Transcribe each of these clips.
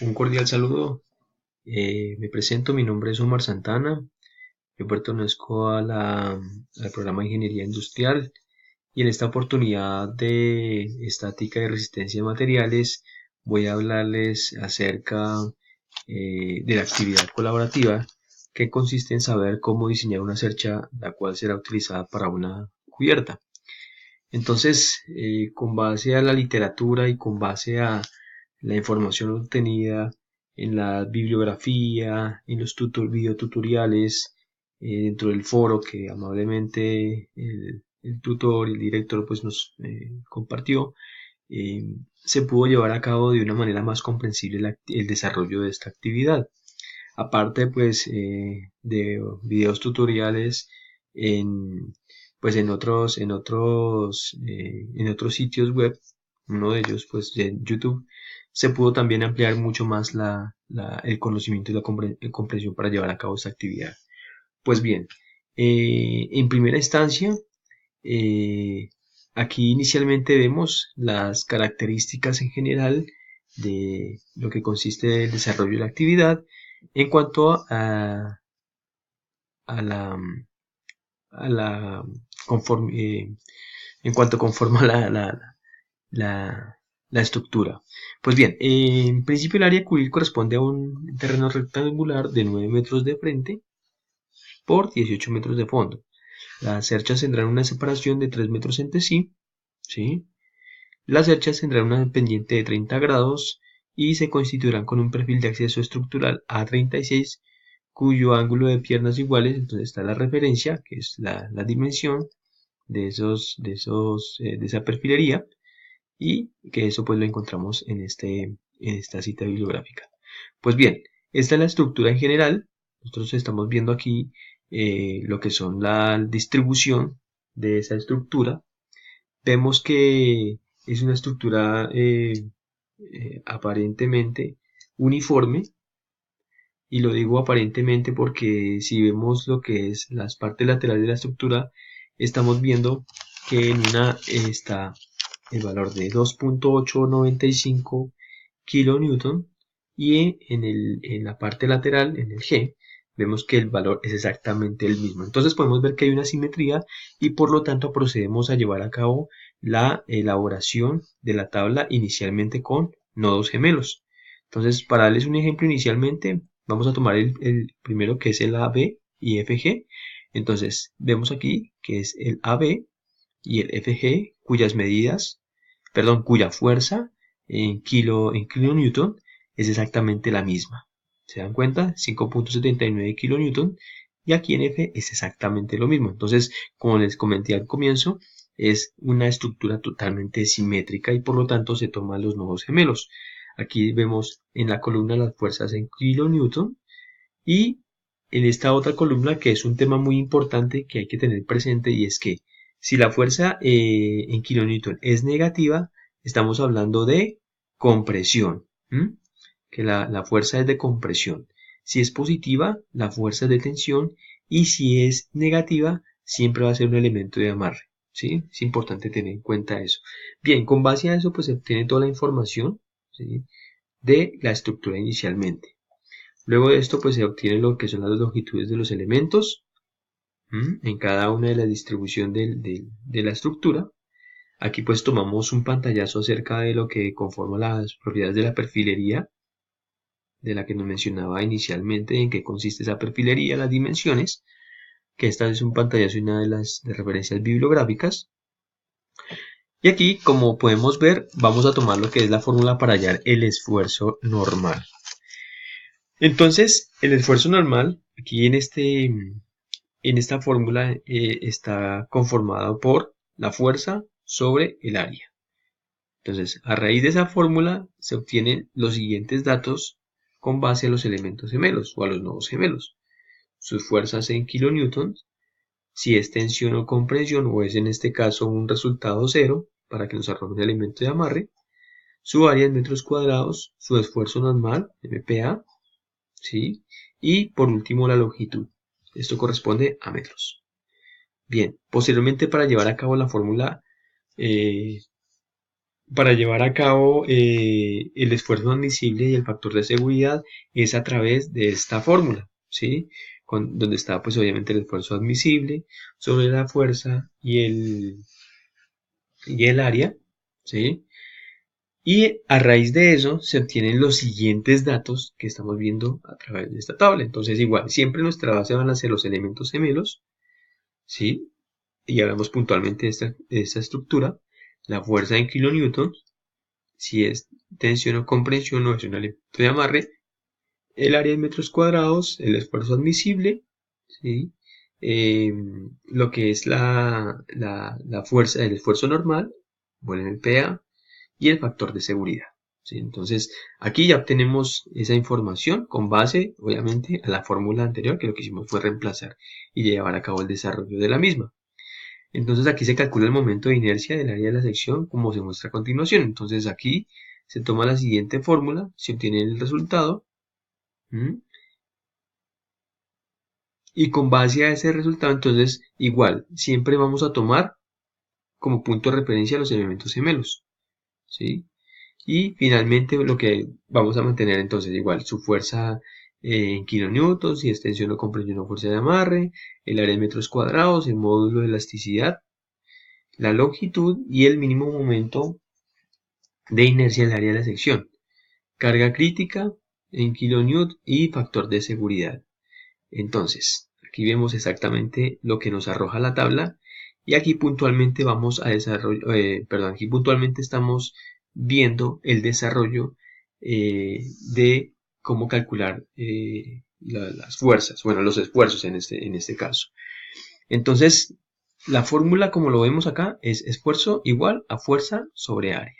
Un cordial saludo. Me presento, mi nombre es Omar Santana. Yo pertenezco al programa de Ingeniería Industrial y en esta oportunidad de estática y resistencia de materiales voy a hablarles acerca de la actividad colaborativa que consiste en saber cómo diseñar una cercha la cual será utilizada para una cubierta. Entonces, con base a la literatura y con base a la información obtenida en la bibliografía, en los videotutoriales, dentro del foro que amablemente el tutor y el director pues nos compartió, eh, se pudo llevar a cabo de una manera más comprensible el desarrollo de esta actividad. Aparte pues de videos tutoriales en en otros sitios web, uno de ellos pues en YouTube, se pudo también ampliar mucho más el conocimiento y la comprensión para llevar a cabo esta actividad. Pues bien, en primera instancia, eh, aquí inicialmente vemos las características en general de lo que consiste el desarrollo de la actividad en cuanto a la, a la conform- eh, en cuanto conforma la, la estructura. Pues bien, en principio el área cubil corresponde a un terreno rectangular de 9 metros de frente por 18 metros de fondo. Las cerchas tendrán una separación de 3 metros entre sí, ¿sí? Las cerchas tendrán una pendiente de 30 grados y se constituirán con un perfil de acceso estructural A36 cuyo ángulo de piernas iguales, entonces está la referencia, que es la dimensión de esa perfilería, y que eso pues lo encontramos en esta cita bibliográfica. Pues bien, esta es la estructura en general. Nosotros estamos viendo aquí lo que son la distribución de esa estructura. Vemos que es una estructura aparentemente uniforme, y lo digo aparentemente porque si vemos lo que es las partes laterales de la estructura, estamos viendo que en una está el valor de 2.895 kilonewton y en la parte lateral, en el G, vemos que el valor es exactamente el mismo. Entonces podemos ver que hay una simetría y por lo tanto procedemos a llevar a cabo la elaboración de la tabla inicialmente con nodos gemelos. Entonces, para darles un ejemplo inicialmente, vamos a tomar el primero que es el AB y FG. Entonces, vemos aquí que es el AB y el FG cuyas medidas, perdón, cuya fuerza en kilonewton es exactamente la misma. ¿Se dan cuenta? 5.79 kilonewton y aquí en F es exactamente lo mismo. Entonces, como les comenté al comienzo, es una estructura totalmente simétrica y por lo tanto se toman los nodos gemelos. Aquí vemos en la columna las fuerzas en kilonewton y en esta otra columna que es un tema muy importante que hay que tener presente y es que si la fuerza en kilonewton es negativa, estamos hablando de compresión, ¿m? Que la fuerza es de compresión. Si es positiva, la fuerza es de tensión y si es negativa, siempre va a ser un elemento de amarre. ¿Sí? Es importante tener en cuenta eso. Bien, con base a eso, pues se obtiene toda la información, ¿sí?, de la estructura inicialmente. Luego de esto, pues se obtiene lo que son las longitudes de los elementos en cada una de la distribución de la estructura. Aquí pues tomamos un pantallazo acerca de lo que conforma las propiedades de la perfilería, de la que nos mencionaba inicialmente, en qué consiste esa perfilería, las dimensiones, que esta es un pantallazo y una de las referencias bibliográficas. Y aquí, como podemos ver, vamos a tomar lo que es la fórmula para hallar el esfuerzo normal. Entonces, el esfuerzo normal, aquí en esta fórmula está conformado por la fuerza sobre el área. Entonces, a raíz de esa fórmula se obtienen los siguientes datos con base a los elementos gemelos o a los nodos gemelos. Sus fuerzas en kilonewtons, si es tensión o compresión o es en este caso un resultado cero para que nos arroje un elemento de amarre, su área en metros cuadrados, su esfuerzo normal, MPa, ¿sí? Y por último la longitud. Esto corresponde a metros. Bien, posteriormente para llevar a cabo la fórmula para llevar a cabo el esfuerzo admisible y el factor de seguridad es a través de esta fórmula, ¿sí? Donde está pues obviamente el esfuerzo admisible sobre la fuerza y el área, ¿sí? Y a raíz de eso se obtienen los siguientes datos que estamos viendo a través de esta tabla. Entonces igual, siempre nuestra base van a ser los elementos gemelos, ¿sí? Y hablamos puntualmente de esta estructura, la fuerza en kilonewtons, si es tensión o compresión o es un elemento de amarre, el área en metros cuadrados, el esfuerzo admisible, ¿sí? Lo que es la fuerza, el esfuerzo normal, bueno, el PA, y el factor de seguridad, ¿sí? Entonces, aquí ya obtenemos esa información con base, obviamente, a la fórmula anterior, que lo que hicimos fue reemplazar y llevar a cabo el desarrollo de la misma. Entonces aquí se calcula el momento de inercia del área de la sección como se muestra a continuación. Entonces aquí se toma la siguiente fórmula, se obtiene el resultado, ¿m? Y con base a ese resultado, entonces igual, siempre vamos a tomar como punto de referencia los elementos gemelos, ¿sí? Y finalmente lo que vamos a mantener entonces igual, su fuerza en kilonewtons, si es tensión o compresión o fuerza de amarre, el área en metros cuadrados, el módulo de elasticidad, la longitud y el mínimo momento de inercia del área de la sección, carga crítica en kilonewton y factor de seguridad. Entonces, aquí vemos exactamente lo que nos arroja la tabla y aquí puntualmente vamos a desarrollo, aquí puntualmente estamos viendo el desarrollo de cómo calcular las fuerzas, bueno, los esfuerzos en este caso. Entonces, la fórmula como lo vemos acá es esfuerzo igual a fuerza sobre área.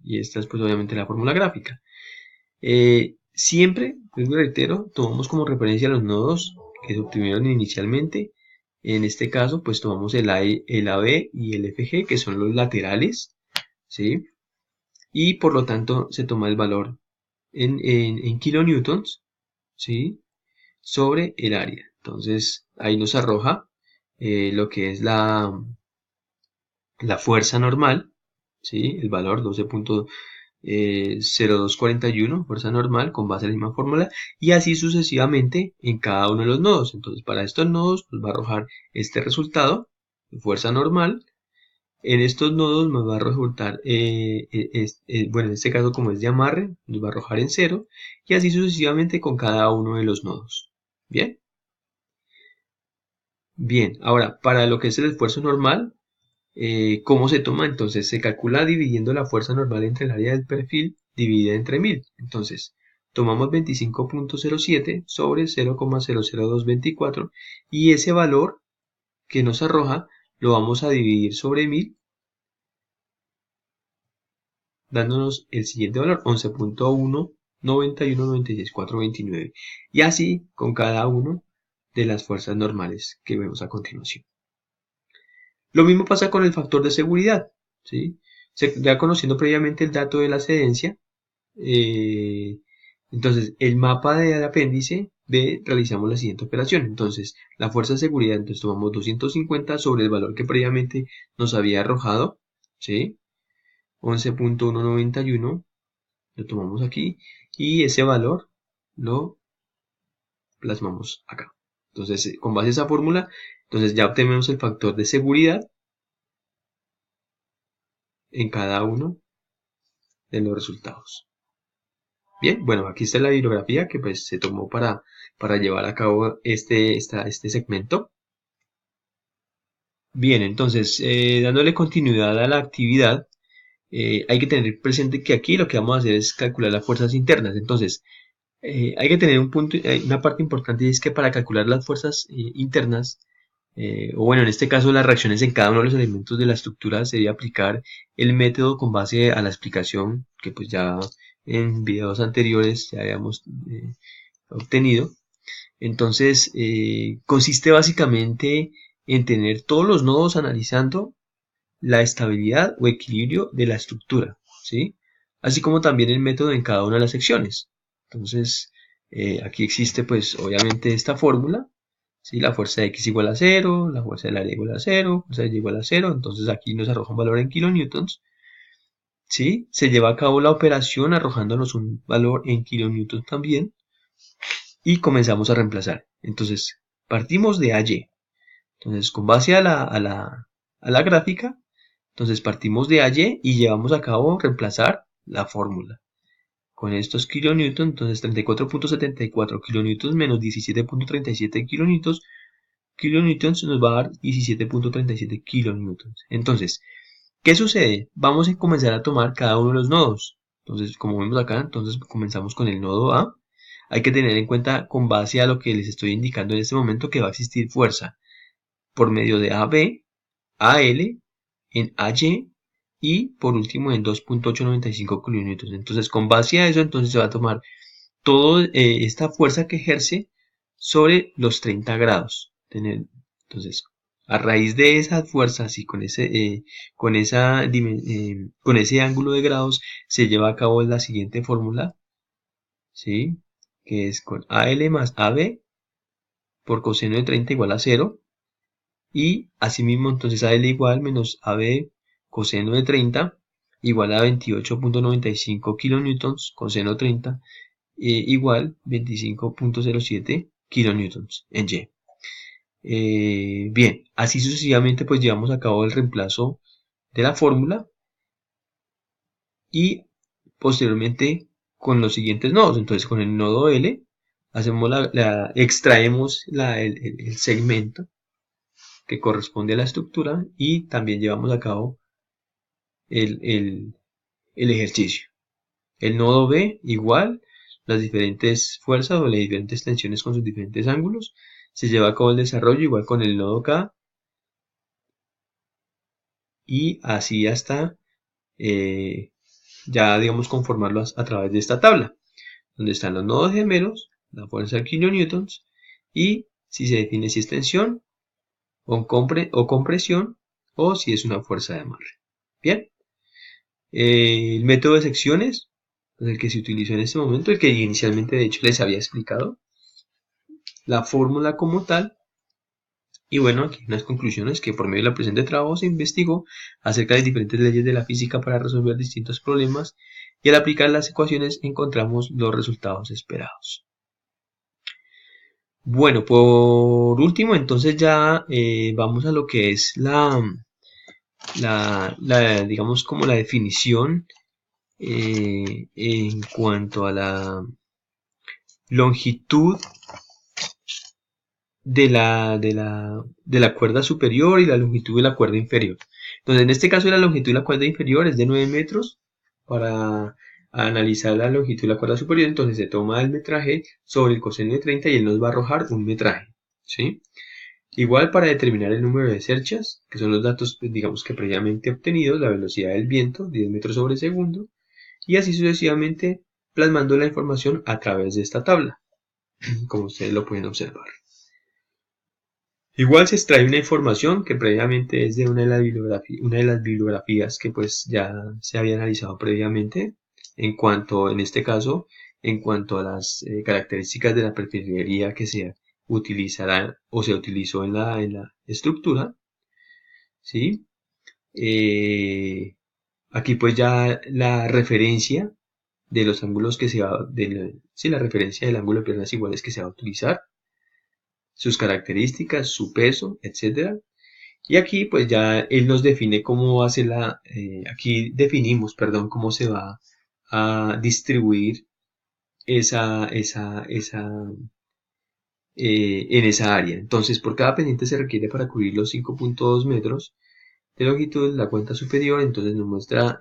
Y esta es pues obviamente la fórmula gráfica. Siempre, pues reitero, tomamos como referencia los nodos que se obtuvieron inicialmente. En este caso, pues tomamos el AB y el FG, que son los laterales, ¿sí? Y por lo tanto se toma el valor en kilonewtons, ¿sí? Sobre el área. Entonces, ahí nos arroja lo que es la fuerza normal, ¿sí? El valor 12.0241, fuerza normal, con base en la misma fórmula, y así sucesivamente en cada uno de los nodos. Entonces, para estos nodos nos va a arrojar este resultado, fuerza normal. En estos nodos nos va a resultar, bueno, en este caso como es de amarre, nos va a arrojar en 0, y así sucesivamente con cada uno de los nodos. ¿Bien? Bien, ahora, para lo que es el esfuerzo normal, ¿cómo se toma? Entonces se calcula dividiendo la fuerza normal entre el área del perfil dividida entre 1000. Entonces tomamos 25.07 sobre 0,00224 y ese valor que nos arroja lo vamos a dividir sobre 1000 dándonos el siguiente valor, 11.19196.429, y así con cada uno de las fuerzas normales que vemos a continuación. Lo mismo pasa con el factor de seguridad, ¿sí? Ya conociendo previamente el dato de la excedencia, entonces el mapa del apéndice B realizamos la siguiente operación. Entonces la fuerza de seguridad, entonces tomamos 250 sobre el valor que previamente nos había arrojado, ¿sí? 11.191, lo tomamos aquí y ese valor lo plasmamos acá. Entonces con base a esa fórmula, entonces ya obtenemos el factor de seguridad en cada uno de los resultados. Bien, bueno, aquí está la bibliografía que pues se tomó para llevar a cabo este segmento. Bien, entonces, dándole continuidad a la actividad, hay que tener presente que aquí lo que vamos a hacer es calcular las fuerzas internas. Entonces, hay que tener un punto, una parte importante y es que para calcular las fuerzas internas, o bueno, en este caso las reacciones en cada uno de los elementos de la estructura, se debe aplicar el método con base a la explicación que pues ya en videos anteriores ya habíamos obtenido. Entonces, consiste básicamente en tener todos los nodos analizando la estabilidad o equilibrio de la estructura, ¿sí? Así como también el método en cada una de las secciones. Entonces, aquí existe pues obviamente esta fórmula, ¿sí? La fuerza de X igual a 0, la fuerza del área igual a 0, fuerza de Y igual a 0, entonces aquí nos arroja un valor en kilonewtons. ¿sí? Se lleva a cabo la operación arrojándonos un valor en kilonewtons también y comenzamos a reemplazar. Entonces, partimos de AY. Entonces, con base a la gráfica, entonces partimos de AY y llevamos a cabo reemplazar la fórmula. Con estos kilonewtons, entonces 34.74 kilonewtons menos 17.37 kilonewtons nos va a dar 17.37 kilonewtons. Entonces, ¿qué sucede? Vamos a comenzar a tomar cada uno de los nodos. Entonces, como vemos acá, entonces comenzamos con el nodo A. Hay que tener en cuenta, con base a lo que les estoy indicando en este momento, que va a existir fuerza por medio de AB, AL, en AY y por último en 2.895 kilonewtons. Entonces, con base a eso, entonces se va a tomar toda esta fuerza que ejerce sobre los 30 grados. Entonces, a raíz de esas fuerzas y con ese ángulo de grados, se lleva a cabo la siguiente fórmula, ¿sí? Que es con AL más AB por coseno de 30 igual a 0. Y asimismo, entonces AL igual menos AB coseno de 30 igual a 28.95 kilonewtons coseno 30 igual 25.07 kilonewtons en Y. Bien, así sucesivamente pues llevamos a cabo el reemplazo de la fórmula y posteriormente con los siguientes nodos. Entonces con el nodo L hacemos extraemos el segmento que corresponde a la estructura y también llevamos a cabo el ejercicio. El nodo B igual, las diferentes fuerzas o las diferentes tensiones con sus diferentes ángulos. Se lleva a cabo el desarrollo igual con el nodo K y así hasta ya digamos conformarlo a través de esta tabla, donde están los nodos gemelos, la fuerza de kilonewtons y si se define si es tensión o compresión o si es una fuerza de amarre. Bien, el método de secciones, el que se utilizó en este momento, el que inicialmente de hecho les había explicado, la fórmula como tal. Y bueno, aquí unas conclusiones que por medio de la presente trabajo se investigó acerca de diferentes leyes de la física para resolver distintos problemas y al aplicar las ecuaciones encontramos los resultados esperados. Bueno, por último, entonces ya vamos a lo que es digamos como la definición en cuanto a la longitud de la cuerda superior y la longitud de la cuerda inferior. Entonces, en este caso, la longitud de la cuerda inferior es de 9 metros. Para analizar la longitud de la cuerda superior, entonces se toma el metraje sobre el coseno de 30 y él nos va a arrojar un metraje, ¿sí? Igual para determinar el número de cerchas, que son los datos, digamos que previamente obtenidos, la velocidad del viento, 10 metros sobre segundo, y así sucesivamente plasmando la información a través de esta tabla, como ustedes lo pueden observar. Igual se extrae una información que previamente es de una de las bibliografías que pues ya se había analizado previamente en este caso, en cuanto a las características de la perfilería que se utilizará o se utilizó en la estructura, ¿sí? Aquí pues ya la referencia de los ángulos que se va, la referencia del ángulo de piernas iguales que se va a utilizar, sus características, su peso, etcétera. Y aquí pues ya él nos define cómo va a ser aquí definimos, perdón, cómo se va a distribuir en esa área. Entonces, por cada pendiente se requiere para cubrir los 5.2 metros de longitud, la cuenta superior, entonces nos muestra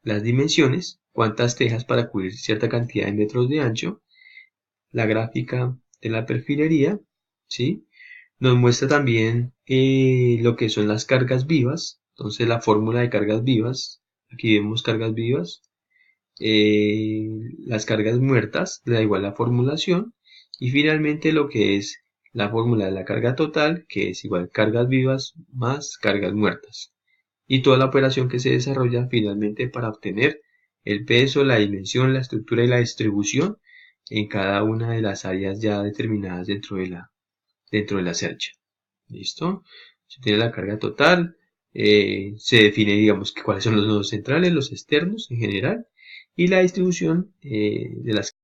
las dimensiones, cuántas tejas para cubrir cierta cantidad de metros de ancho, la gráfica de la perfilería, ¿sí? Nos muestra también lo que son las cargas vivas, entonces la fórmula de cargas vivas, aquí vemos cargas vivas, las cargas muertas, da igual la formulación, y finalmente lo que es la fórmula de la carga total, que es igual cargas vivas más cargas muertas, y toda la operación que se desarrolla finalmente para obtener el peso, la dimensión, la estructura y la distribución en cada una de las áreas ya determinadas dentro de la cercha. ¿Listo? Se tiene la carga total, Se define, digamos, que cuáles son los nodos centrales, los externos en general, y la distribución de las